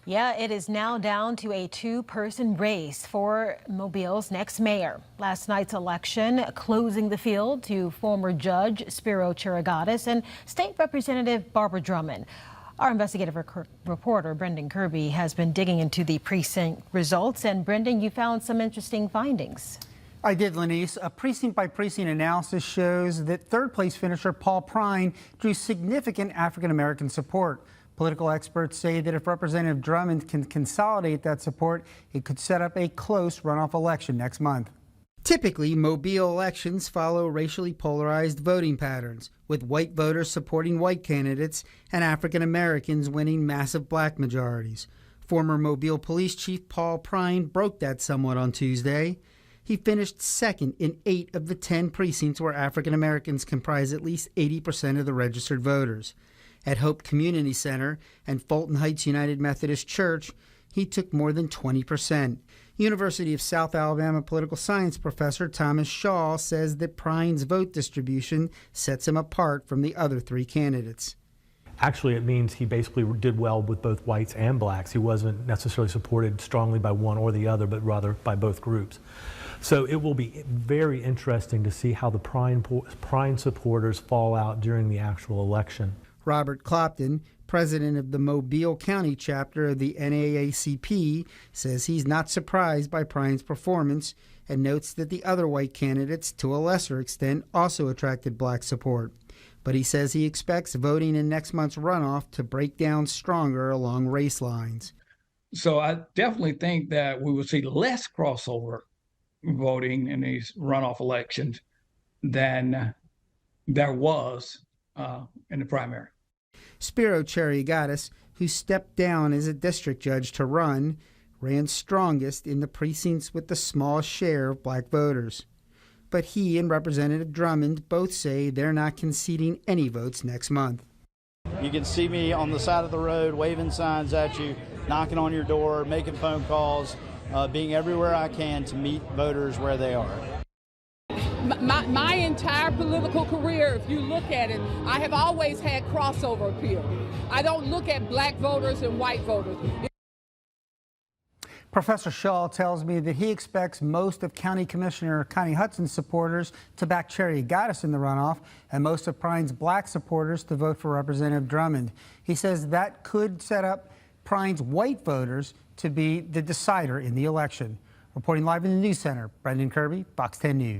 Yeah, it is now down to a two-person race for Mobile's next mayor. Last night's election closing the field to former Judge Spiro Chirigatis and State Representative Barbara Drummond. Our investigative reporter, Brendan Kirby, has been digging into the precinct results. And Brendan, you found some interesting findings. I did, Lanice. A precinct-by-precinct analysis shows that third-place finisher Paul Prine drew significant African-American support. Political experts say that if Representative Drummond can consolidate that support, it could set up a close runoff election next month. Typically, Mobile elections follow racially polarized voting patterns, with white voters supporting white candidates and African Americans winning massive black majorities. Former Mobile Police Chief Paul Prine broke that somewhat on Tuesday. He finished second in 8 of the 10 precincts where African Americans comprise at least 80% of the registered voters. At Hope Community Center and Fulton Heights United Methodist Church, he took more than 20%. University of South Alabama political science professor Thomas Shaw says that Prine's vote distribution sets him apart from the other 3 candidates. Actually, it means he basically did well with both whites and blacks. He wasn't necessarily supported strongly by one or the other, but rather by both groups. So it will be very interesting to see how the Prine supporters fall out during the actual election. Robert Clopton, president of the Mobile County chapter of the NAACP, says he's not surprised by Prine's performance and notes that the other white candidates, to a lesser extent, also attracted black support. But he says he expects voting in next month's runoff to break down stronger along race lines. So I definitely think that we will see less crossover voting in these runoff elections than there was in the primary. Spiro Chirigatis, who stepped down as a district judge to run, ran strongest in the precincts with the smallest share of black voters. But he and Representative Drummond both say they're not conceding any votes next month. You can see me on the side of the road waving signs at you, knocking on your door, making phone calls, being everywhere I can to meet voters where they are. My entire political career, if you look at it, I have always had crossover appeal. I don't look at black voters and white voters. Professor Shaw tells me that he expects most of County Commissioner Connie Hudson's supporters to back Chirigatis in the runoff and most of Prine's black supporters to vote for Representative Drummond. He says that could set up Prine's white voters to be the decider in the election. Reporting live in the News Center, Brendan Kirby, Fox 10 News.